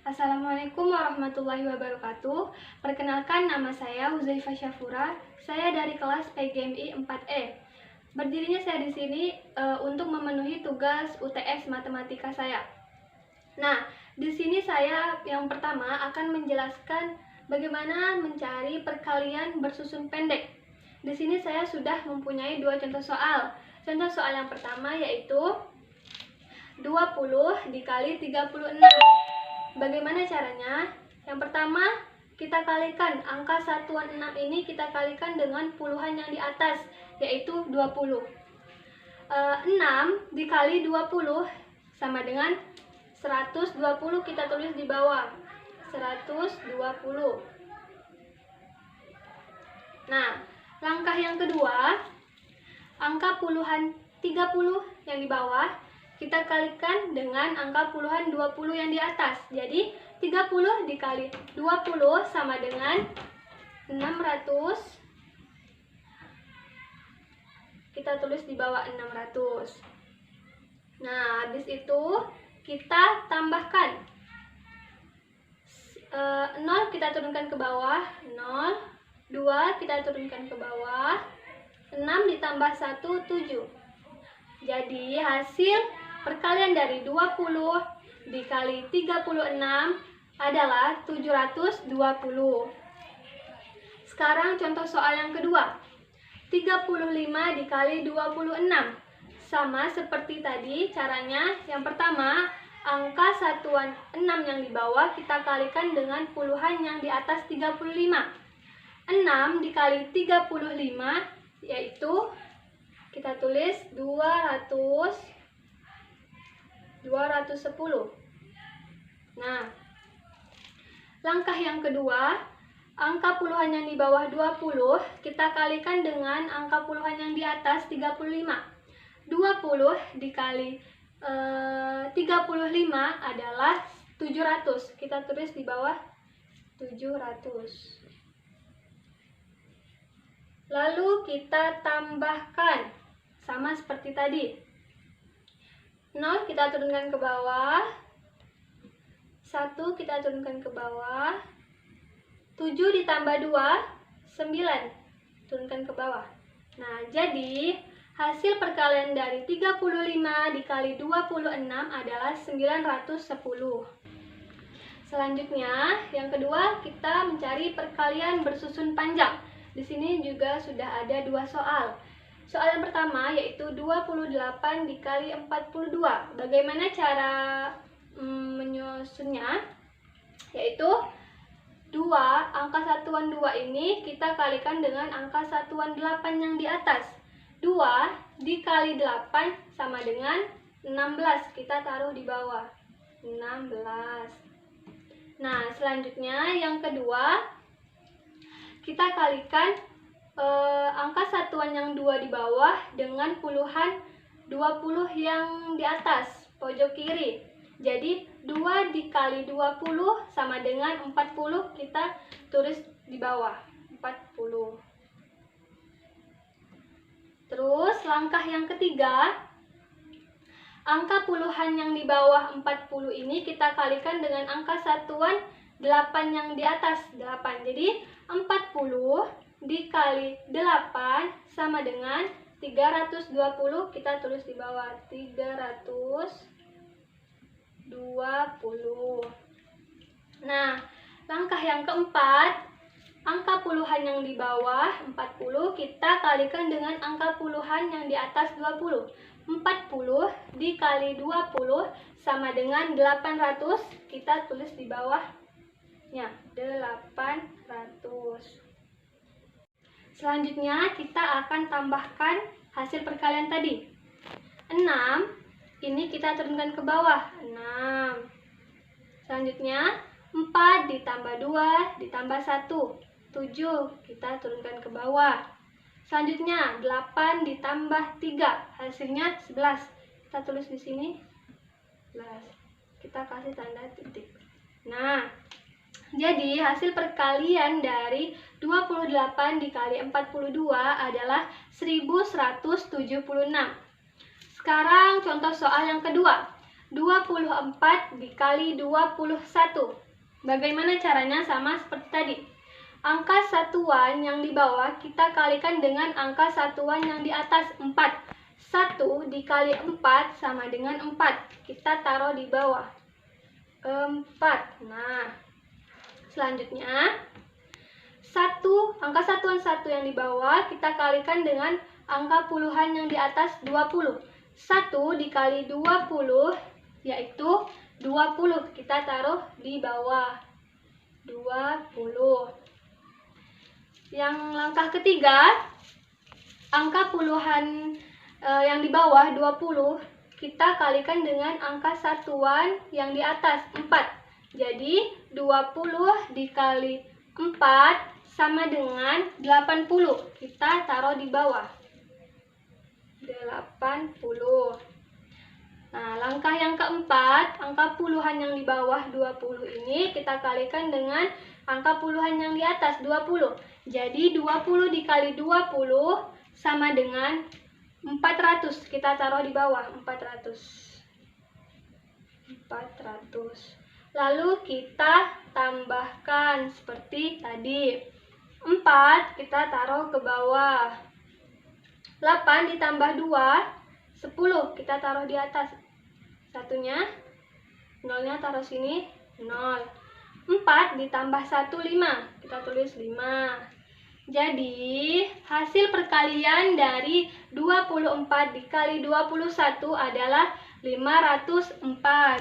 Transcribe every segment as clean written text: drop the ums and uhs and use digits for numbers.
Assalamualaikum warahmatullahi wabarakatuh. Perkenalkan, nama saya Huzaifah Syafura. Saya dari kelas PGMI 4E. Berdirinya saya di sini untuk memenuhi tugas UTS matematika saya. Nah, di sini saya yang pertama akan menjelaskan bagaimana mencari perkalian bersusun pendek. Di sini saya sudah mempunyai dua contoh soal. Contoh soal yang pertama yaitu 20 dikali 36. Bagaimana caranya? Yang pertama, kita kalikan angka satuan 6 ini kita kalikan dengan puluhan yang di atas, yaitu 20. 6 dikali 20 sama dengan 120, kita tulis di bawah. 120. Nah, langkah yang kedua, angka puluhan 30 yang di bawah kita kalikan dengan angka puluhan 20 yang di atas. Jadi 30 dikali 20 sama dengan 600. Kita tulis di bawah 600. Nah, habis itu kita tambahkan 0 kita turunkan ke bawah, 0, 2 kita turunkan ke bawah, 6 ditambah 1, 7. Jadi hasil perkalian dari 20 dikali 36 adalah 720. Sekarang contoh soal yang kedua. 35 dikali 26. Sama seperti tadi caranya. Yang pertama, angka satuan 6 yang di bawah kita kalikan dengan puluhan yang di atas 35. 6 dikali 35 yaitu kita tulis 210. Nah, langkah yang kedua, angka puluhan yang di bawah 20 kita kalikan dengan angka puluhan yang di atas 35. 20 dikali 35 adalah 700. Kita tulis di bawah 700. Lalu kita tambahkan sama seperti tadi. 0 kita turunkan ke bawah, 1 kita turunkan ke bawah, 7 ditambah 2, 9, turunkan ke bawah. Nah, jadi hasil perkalian dari 35 dikali 26 adalah 910. Selanjutnya, yang kedua kita mencari perkalian bersusun panjang. Di sini juga sudah ada dua soal. Soal yang pertama yaitu 28 dikali 42. Bagaimana cara menyusunnya? Yaitu 2, angka satuan 2 ini kita kalikan dengan angka satuan 8 yang di atas. 2 dikali 8 sama dengan 16. Kita taruh di bawah. 16. Nah, selanjutnya yang kedua kita kalikan angka satuan yang 2 di bawah dengan puluhan 20 yang di atas pojok kiri. Jadi 2 dikali 20 sama dengan 40, kita tulis di bawah 40. Terus langkah yang ketiga, angka puluhan yang di bawah 40 ini kita kalikan dengan angka satuan 8 yang di atas 8. Jadi 40 dikali 8 sama dengan 320, kita tulis di bawah 320. Nah, langkah yang keempat, angka puluhan yang di bawah 40 kita kalikan dengan angka puluhan yang di atas 20. 40 dikali 20 sama dengan 800, kita tulis di bawahnya 800. Selanjutnya kita akan tambahkan hasil perkalian tadi. 6 ini kita turunkan ke bawah, 6. Selanjutnya 4 ditambah 2 ditambah 1, 7, kita turunkan ke bawah. Selanjutnya 8 ditambah 3, hasilnya 11. Kita tulis di sini 11. Kita kasih tanda titik. Nah, jadi hasil perkalian dari 28 dikali 42 adalah 1176. Sekarang contoh soal yang kedua. 24 dikali 21. Bagaimana caranya? Sama seperti tadi. Angka satuan yang di bawah kita kalikan dengan angka satuan yang di atas, 4. 1 dikali 4 sama dengan 4. Kita taruh di bawah. 4. Nah, selanjutnya angka satuan 1 yang di bawah kita kalikan dengan angka puluhan yang di atas, 20. 1 dikali 20 yaitu 20. Kita taruh di bawah. 20. Yang langkah ketiga, angka puluhan yang di bawah 20 kita kalikan dengan angka satuan yang di atas, 4. Jadi 20 dikali 4 sama dengan 80. Kita taruh di bawah. 80. Nah, langkah yang keempat, angka puluhan yang di bawah 20 ini kita kalikan dengan angka puluhan yang di atas, 20. Jadi 20 dikali 20 sama dengan 400. Kita taruh di bawah, 400. Lalu kita tambahkan seperti tadi. 4 kita taruh ke bawah. 8 ditambah 2, 10. Kita taruh di atas. Satunya, nolnya taruh sini, 0. 4 ditambah 1, 5. Kita tulis 5. Jadi, hasil perkalian dari 24 dikali 21 adalah 504.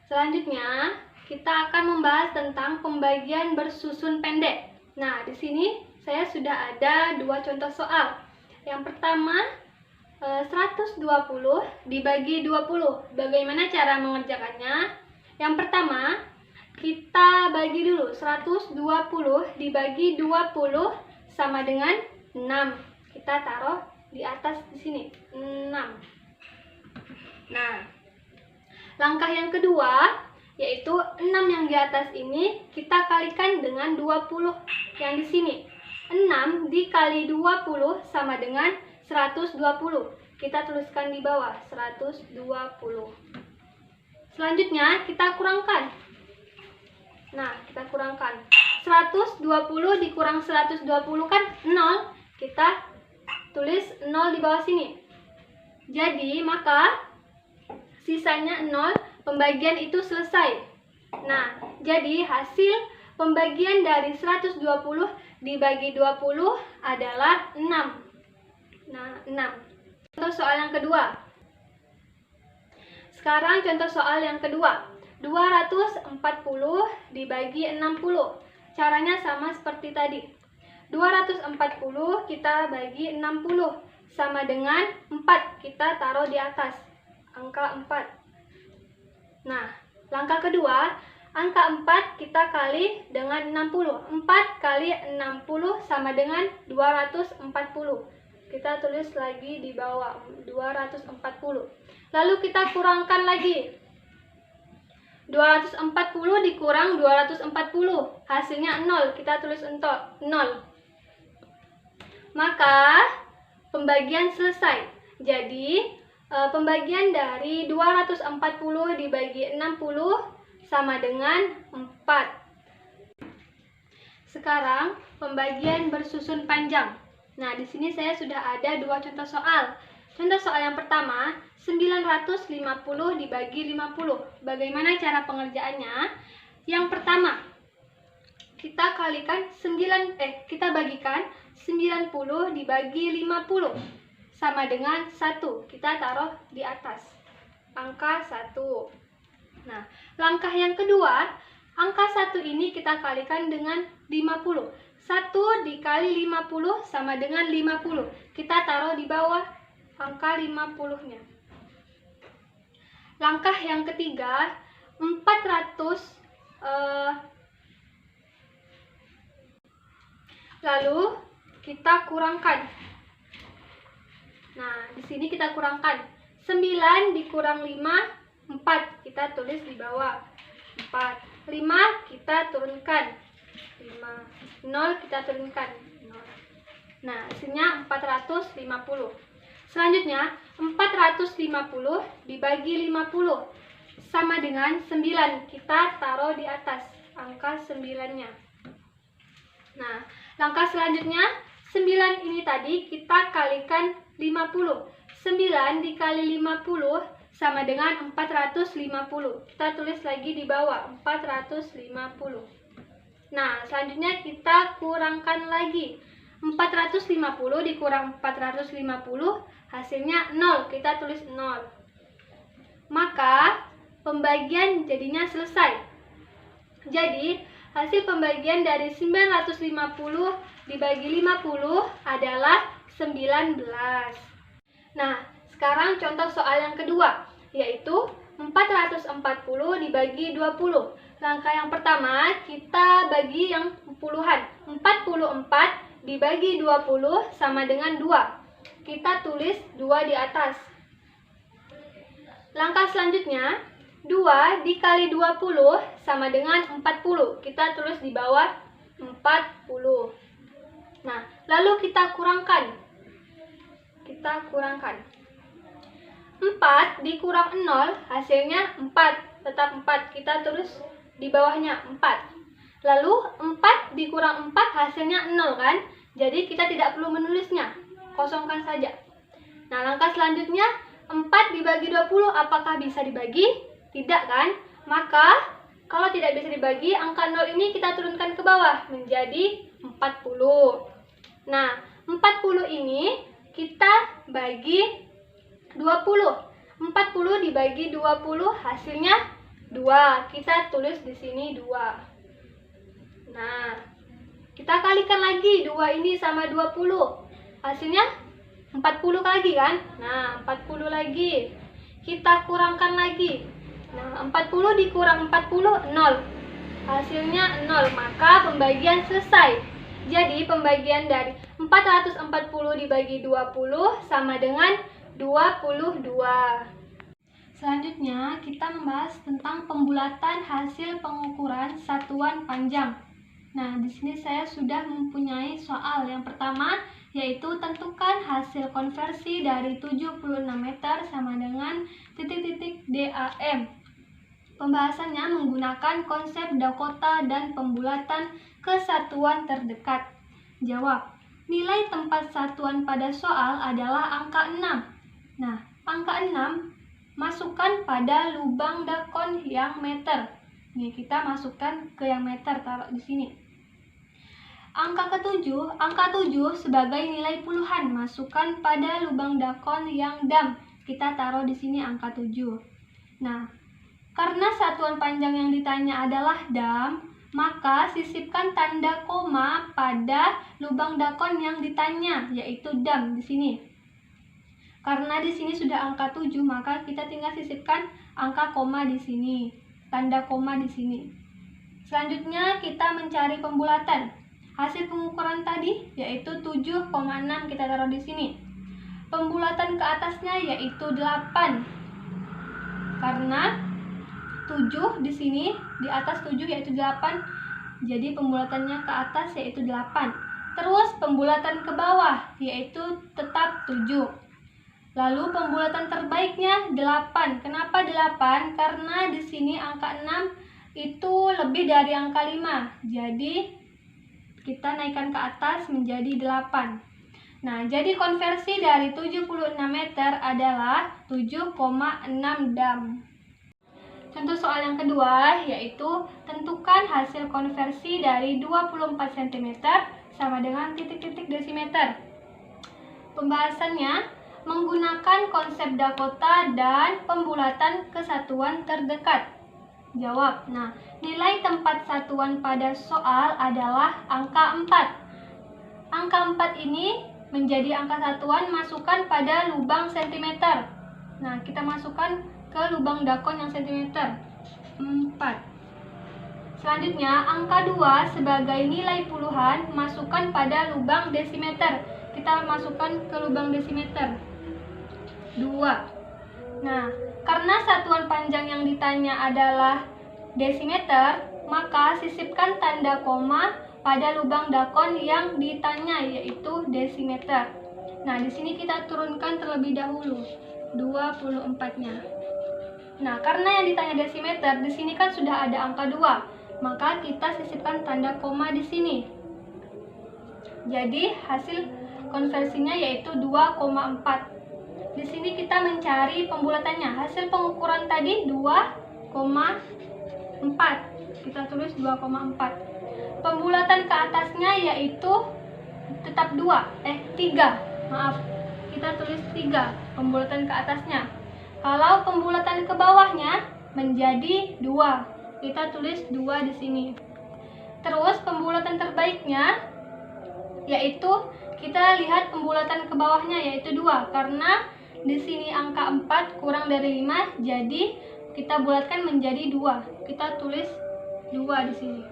Selanjutnya, kita akan membahas tentang pembagian bersusun pendek. Nah, di sini saya sudah ada 2 contoh soal. Yang pertama, 120 dibagi 20. Bagaimana cara mengerjakannya? Yang pertama, kita bagi dulu. 120 dibagi 20 sama dengan 6. Kita taruh di atas di sini, 6. Nah, langkah yang kedua, yaitu 6 yang di atas ini kita kalikan dengan 20 yang di sini. 6 dikali 20 sama dengan 120. Kita tuliskan di bawah, 120. Selanjutnya kita kurangkan. Nah, kita kurangkan. 120 dikurang 120 kan 0. Kita tulis 0 di bawah sini. Jadi, maka sisanya 0, pembagian itu selesai. Nah, jadi hasil pembagian dari 120 dibagi 20 adalah 6. Nah, 6. Contoh soal yang kedua. Sekarang contoh soal yang kedua. 240 dibagi 60. Caranya sama seperti tadi. 240 kita bagi 60 sama dengan 4. Kita taruh di atas angka 4. Nah, langkah kedua, angka 4 kita kali dengan 60. 4 kali 60 sama dengan 240. Kita tulis lagi di bawah, 240. Lalu kita kurangkan lagi. 240 dikurang 240. Hasilnya 0. Kita tulis 0. Maka pembagian selesai. Jadi pembagian dari 240 dibagi 60 sama dengan 4. Sekarang pembagian bersusun panjang. Nah, di sini saya sudah ada 2 contoh soal. Contoh soal yang pertama, 950 dibagi 50. Bagaimana cara pengerjaannya? Yang pertama, kita bagikan 90 dibagi 50 sama dengan 1. Kita taruh di atas angka 1. Nah, langkah yang kedua, angka 1 ini kita kalikan dengan 50. 1 dikali 50 sama dengan 50. Kita taruh di bawah angka 50-nya. Langkah yang ketiga, 400 lalu kita kurangkan. Nah, di sini kita kurangkan. 9 dikurang 5, 4. Kita tulis di bawah 4. 5 kita turunkan 5. 0 kita turunkan 0. Nah, hasilnya 450. Selanjutnya, 450 dibagi 50 sama dengan 9. Kita taruh di atas angka 9-nya. Nah, langkah selanjutnya, 9 ini tadi kita kalikan 50. 9 dikali 50 sama dengan 450. Kita tulis lagi di bawah, 450. Nah, selanjutnya kita kurangkan lagi. 450 dikurang 450, hasilnya 0. Kita tulis 0. Maka, pembagian jadinya selesai. Jadi, hasil pembagian dari 950 dibagi 50 adalah 19. Nah, sekarang contoh soal yang kedua, yaitu 440 dibagi 20. Langkah yang pertama, kita bagi yang puluhan. 44 dibagi 20 sama dengan 2. Kita tulis 2 di atas. Langkah selanjutnya, 2 dikali 20 sama dengan 40. Kita tulis di bawah 40. Nah, lalu kita kurangkan. 4 dikurang 0 hasilnya 4. Tetap 4. Kita tulis di bawahnya 4. Lalu 4 dikurang 4 hasilnya 0 kan? Jadi kita tidak perlu menulisnya. Kosongkan saja. Nah, langkah selanjutnya 4 dibagi 20 apakah bisa dibagi? Tidak kan? Maka kalau tidak bisa dibagi, angka 0 ini kita turunkan ke bawah menjadi 40. Nah, 40 ini kita bagi 20. 40 dibagi 20 hasilnya 2. Kita tulis di sini 2. Nah, kita kalikan lagi 2 ini sama 20. Hasilnya 40 lagi kan? Nah, 40 lagi. Kita kurangkan lagi. Nah, 40 dikurang 40, 0. Hasilnya 0, maka pembagian selesai. Jadi, pembagian dari 440 dibagi 20 sama dengan 22. Selanjutnya, kita membahas tentang pembulatan hasil pengukuran satuan panjang. Nah, di sini saya sudah mempunyai soal yang pertama, yaitu tentukan hasil konversi dari 76 meter sama dengan titik-titik DAM. Pembahasannya menggunakan konsep Dakota dan pembulatan ke satuan terdekat. Jawab. Nilai tempat satuan pada soal adalah angka 6. Nah, angka 6 masukkan pada lubang dakon yang meter. Nih, kita masukkan ke yang meter, taruh di sini. Angka 7 sebagai nilai puluhan, masukkan pada lubang dakon yang dam. Kita taruh di sini angka 7. Nah, karena satuan panjang yang ditanya adalah dam, maka sisipkan tanda koma pada lubang dakon yang ditanya, yaitu dam di sini. Karena di sini sudah angka 7, maka kita tinggal sisipkan angka koma di sini, tanda koma di sini. Selanjutnya kita mencari pembulatan. Hasil pengukuran tadi yaitu 7,6 kita taruh di sini. Pembulatan ke atasnya yaitu 8. Karena 7 di sini, di atas 7 yaitu 8. Jadi pembulatannya ke atas yaitu 8. Terus pembulatan ke bawah yaitu tetap 7. Lalu pembulatan terbaiknya 8. Kenapa 8? Karena di sini angka 6 itu lebih dari angka 5. Jadi kita naikkan ke atas menjadi 8. Nah, jadi konversi dari 76 meter adalah 7,6 dam. Contoh soal yang kedua yaitu tentukan hasil konversi dari 24 cm sama dengan titik-titik desimeter. Pembahasannya menggunakan konsep Dakota dan pembulatan ke satuan terdekat. Jawab. Nah, nilai tempat satuan pada soal adalah angka 4. Angka 4 ini menjadi angka satuan, masukkan pada lubang sentimeter. Nah, kita masukkan ke lubang dakon yang sentimeter. 4. Selanjutnya, angka 2 sebagai nilai puluhan, masukkan pada lubang desimeter. Kita masukkan ke lubang desimeter. 2. Nah, karena satuan panjang yang ditanya adalah desimeter, maka sisipkan tanda koma pada lubang dakon yang ditanya yaitu desimeter. Nah, di sini kita turunkan terlebih dahulu 24-nya. Nah, karena yang ditanya desimeter, di sini kan sudah ada angka 2, maka kita sisipkan tanda koma di sini. Jadi, hasil konversinya yaitu 2,4. Di sini kita mencari pembulatannya. Hasil pengukuran tadi 2,4. Kita tulis 2,4. Pembulatan ke atasnya yaitu tetap 3. Maaf, kita tulis 3 pembulatan ke atasnya. Kalau pembulatan ke bawahnya menjadi 2, kita tulis 2 di sini. Terus pembulatan terbaiknya yaitu kita lihat pembulatan ke bawahnya yaitu 2, karena di sini angka 4 kurang dari 5, jadi kita bulatkan menjadi 2. Kita tulis 2 di sini.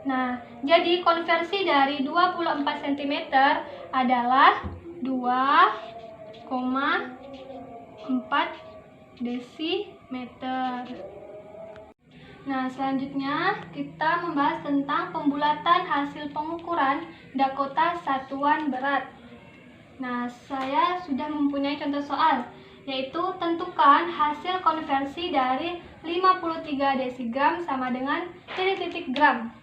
Nah, jadi konversi dari 24 cm adalah 2,4 desimeter. Nah, selanjutnya kita membahas tentang pembulatan hasil pengukuran Dakota satuan berat. Nah, saya sudah mempunyai contoh soal, yaitu tentukan hasil konversi dari 53 desigram sama dengan titik-titik gram.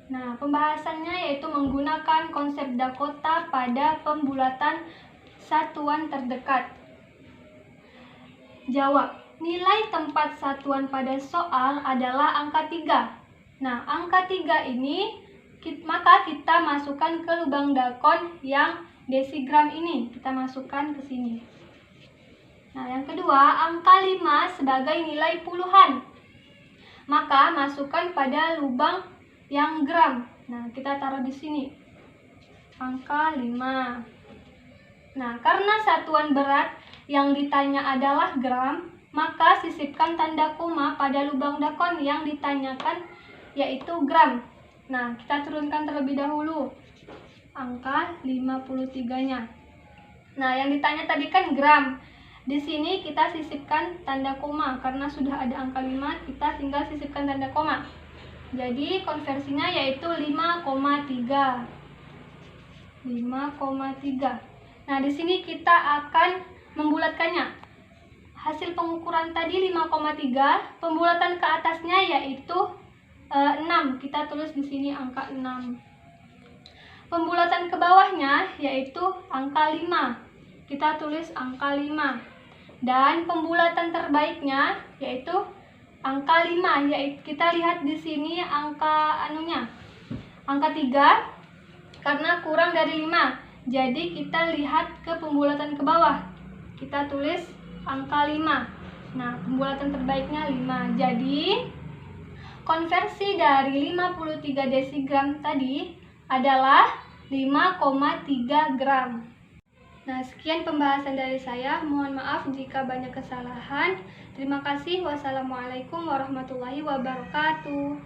Nah, pembahasannya yaitu menggunakan konsep Dakota pada pembulatan satuan terdekat. Jawab, nilai tempat satuan pada soal adalah angka 3. Nah, angka 3 ini maka kita masukkan ke lubang dakon yang desigram ini. Kita masukkan ke sini. Nah, yang kedua, angka 5 sebagai nilai puluhan. Maka masukkan pada lubang yang gram. Nah, kita taruh di sini. Angka 5. Nah, karena satuan berat yang ditanya adalah gram, maka sisipkan tanda koma pada lubang dakon yang ditanyakan yaitu gram. Nah, kita turunkan terlebih dahulu angka 53-nya. Nah, yang ditanya tadi kan gram. Di sini kita sisipkan tanda koma karena sudah ada angka 5, kita tinggal sisipkan tanda koma. Jadi konversinya yaitu 5,3. 5,3. Nah, di sini kita akan membulatkannya. Hasil pengukuran tadi 5,3, pembulatan ke atasnya yaitu 6. Kita tulis di sini angka 6. Pembulatan ke bawahnya yaitu angka 5. Kita tulis angka 5. Dan pembulatan terbaiknya yaitu angka 5, yaitu kita lihat di sini angka angka 3 karena kurang dari 5. Jadi kita lihat ke pembulatan ke bawah. Kita tulis angka 5. Nah, pembulatan terbaiknya 5. Jadi konversi dari 53 desigram tadi adalah 5,3 gram. Nah, sekian pembahasan dari saya. Mohon maaf jika banyak kesalahan. Terima kasih. Wassalamualaikum warahmatullahi wabarakatuh.